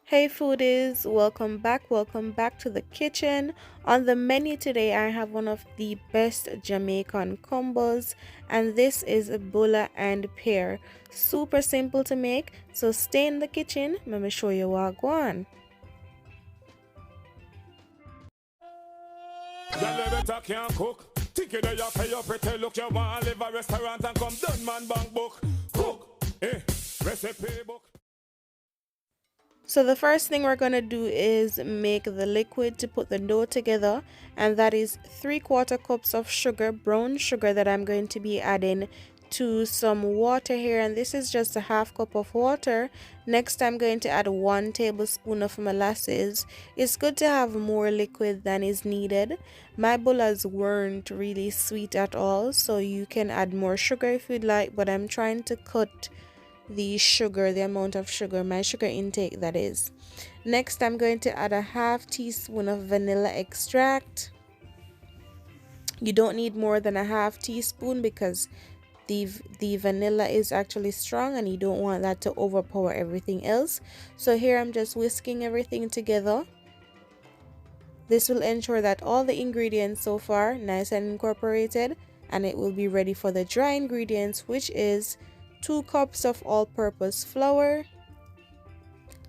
Hey foodies, welcome back to the kitchen. On the menu today I have one of the best Jamaican combos, and this is a bulla and pear. Super simple to make, so stay in the kitchen, let me show you what I want. Girl, you better can cook. Think you know you pay your pretty look. You want to live a restaurant and come done man bank book. Cook, recipe book. So the first thing we're going to do is make the liquid to put the dough together, and that is 3/4 cups of sugar, brown sugar, that I'm going to be adding to some water here, and this is just a half cup of water. Next I'm going to add 1 tablespoon of molasses. It's good to have more liquid than is needed. My bullas weren't really sweet at all, so you can add more sugar if you'd like, but I'm trying to cut the amount of sugar, my sugar intake, that is. Next I'm going to add a half teaspoon of vanilla extract. You don't need more than a half teaspoon because the vanilla is actually strong and you don't want that to overpower everything else. So here I'm just whisking everything together. This will ensure that all the ingredients so far nice and incorporated, and it will be ready for the dry ingredients, which is 2 cups of all-purpose flour.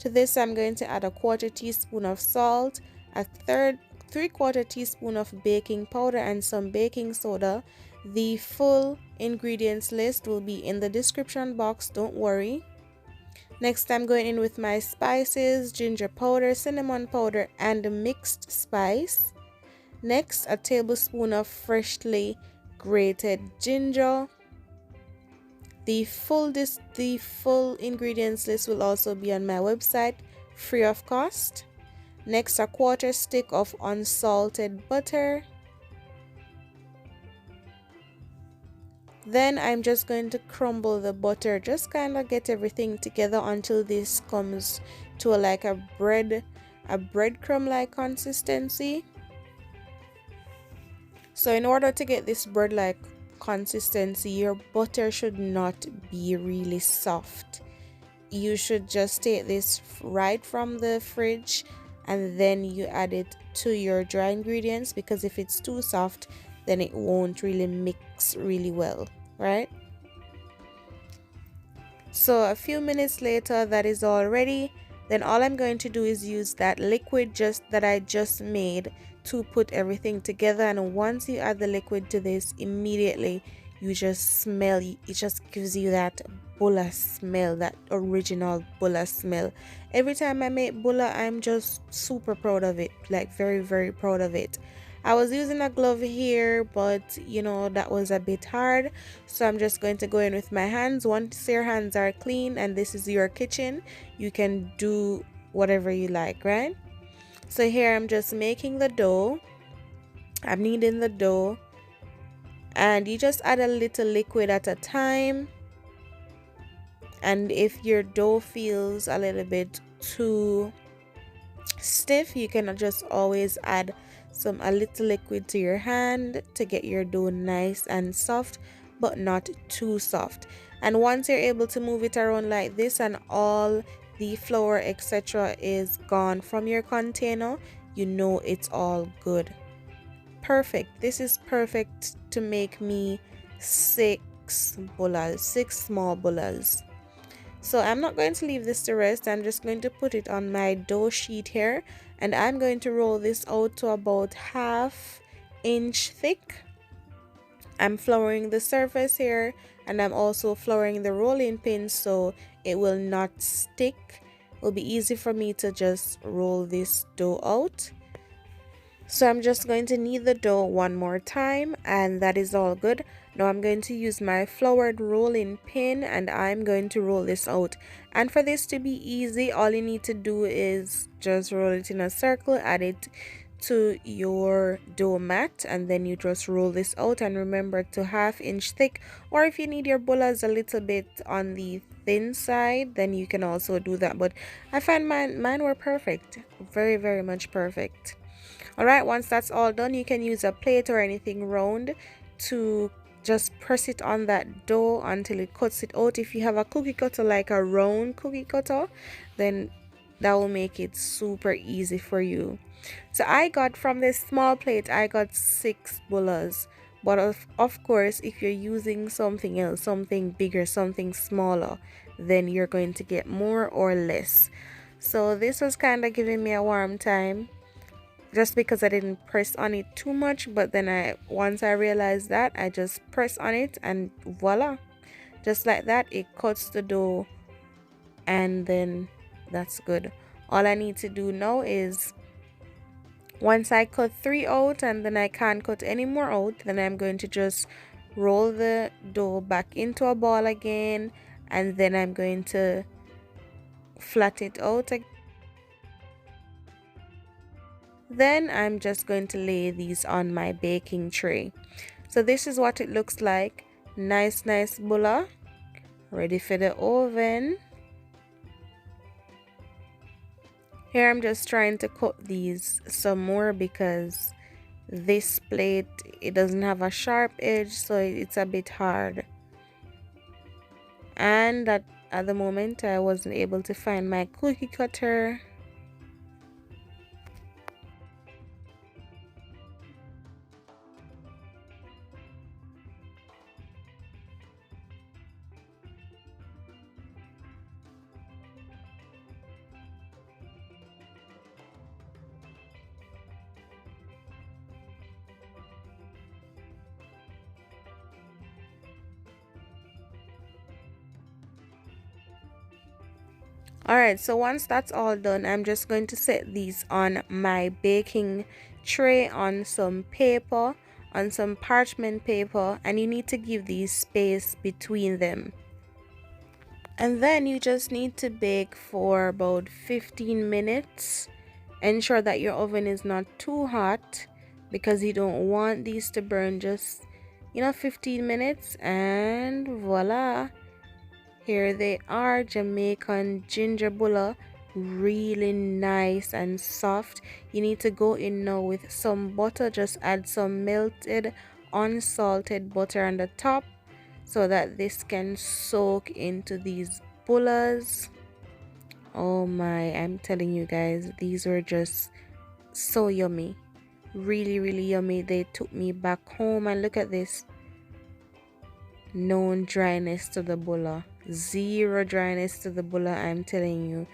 To this I'm going to add a 1/4 teaspoon of salt, a 3/4 teaspoon of baking powder, and some baking soda. The full ingredients list will be in the description box, don't worry. Next I'm going in with my spices, ginger powder, cinnamon powder, and mixed spice. Next, a tablespoon of freshly grated ginger. The full ingredients list will also be on my website, free of cost. Next, a 1/4 stick of unsalted butter. Then I'm just going to crumble the butter, just kind of get everything together until this comes to like a breadcrumb like consistency. So in order to get this bread like consistency, your butter should not be really soft. You should just take this right from the fridge and then you add it to your dry ingredients, because if it's too soft then it won't really mix really well, right? So a few minutes later, that is all ready. Then all I'm going to do is use that liquid that I just made to put everything together, and once you add the liquid to this, immediately you just smell, it just gives you that bulla smell, that original bulla smell. Every time I make bulla, I'm just super proud of it, like very proud of it. I was using a glove here, but you know that was a bit hard, so I'm just going to go in with my hands. Once your hands are clean and this is your kitchen, you can do whatever you like, right? So here I'm just making the dough. I'm kneading the dough, and you just add a little liquid at a time. And if your dough feels a little bit too stiff, you can just always add a little liquid to your hand to get your dough nice and soft, but not too soft. And once you're able to move it around like this and all the flour etc is gone from your container, you know it's all good. Perfect. This is perfect to make me 6 small bullas. So I'm not going to leave this to rest. I'm just going to put it on my dough sheet here, and I'm going to roll this out to about 1/2 inch thick. I'm flouring the surface here, and I'm also flouring the rolling pin so it will not stick. It will be easy for me to just roll this dough out. So I'm just going to knead the dough one more time, and that is all good. Now I'm going to use my floured rolling pin and I'm going to roll this out. And for this to be easy, all you need to do is just roll it in a circle, add it to your dough mat, and then you just roll this out. And remember to 1/2 inch thick, or if you need your bullas a little bit on the thin side, then you can also do that. But I find mine were perfect, very much perfect. Alright, once that's all done, you can use a plate or anything round to just press it on that dough until it cuts it out. If you have a cookie cutter, like a round cookie cutter, then that will make it super easy for you. So I got from this small plate, I got 6 bullas. But of course, if you're using something else, something bigger, something smaller, then you're going to get more or less. So this was kind of giving me a warm time just because I didn't press on it too much. But then once I realized that, I just press on it and voila, just like that, it cuts the dough, and then that's good. All I need to do now is, once I cut 3 out and then I can't cut any more out, then I'm going to just roll the dough back into a ball again, and then I'm going to flat it out again. Then I'm just going to lay these on my baking tray. So this is what it looks like. Nice bulla, ready for the oven. Here I'm just trying to cut these some more because this plate, it doesn't have a sharp edge, so it's a bit hard. And at the moment I wasn't able to find my cookie cutter. Alright, so once that's all done, I'm just going to set these on my baking tray on some paper, on some parchment paper, and you need to give these space between them. And then you just need to bake for about 15 minutes. Ensure that your oven is not too hot because you don't want these to burn. Just 15 minutes, and voila, here they are, Jamaican ginger bulla, really nice and soft. You need to go in now with some butter. Just add some melted unsalted butter on the top so that this can soak into these bullas. Oh my, I'm telling you guys, these were just so yummy. Really yummy. They took me back home, and look at this. No dryness to the bulla, zero dryness to the bulla, I'm telling you.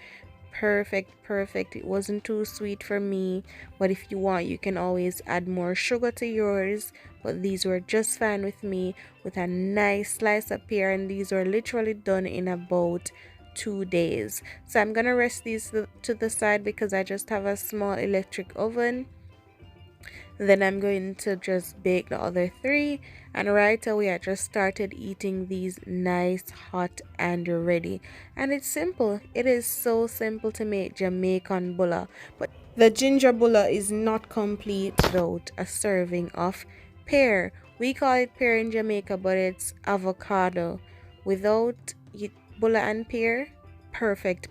Perfect. It wasn't too sweet for me, but if you want, you can always add more sugar to yours. But these were just fine with me, with a nice slice of pear, and these were literally done in about 2 days. So I'm gonna rest these to the side because I just have a small electric oven. Then I'm going to just bake the other 3, and right away I just started eating these nice, hot, and ready. And it's simple. It is so simple to make Jamaican bulla, but the ginger bulla is not complete without a serving of pear. We call it pear in Jamaica, but it's avocado. Without bulla and pear, perfect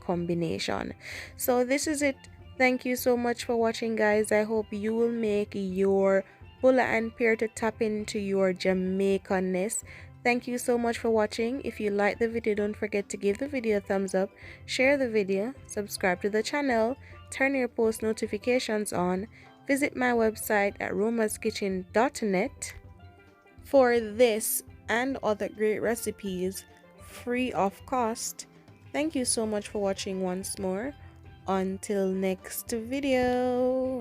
combination. So this is it. Thank you so much for watching, guys. I hope you will make your bulla and pear to tap into your Jamaicanness. Thank you so much for watching. If you like the video, don't forget to give the video a thumbs up, share the video, subscribe to the channel, turn your post notifications on, visit my website at romaskitchen.net for this and other great recipes free of cost. Thank you so much for watching once more. Until next video.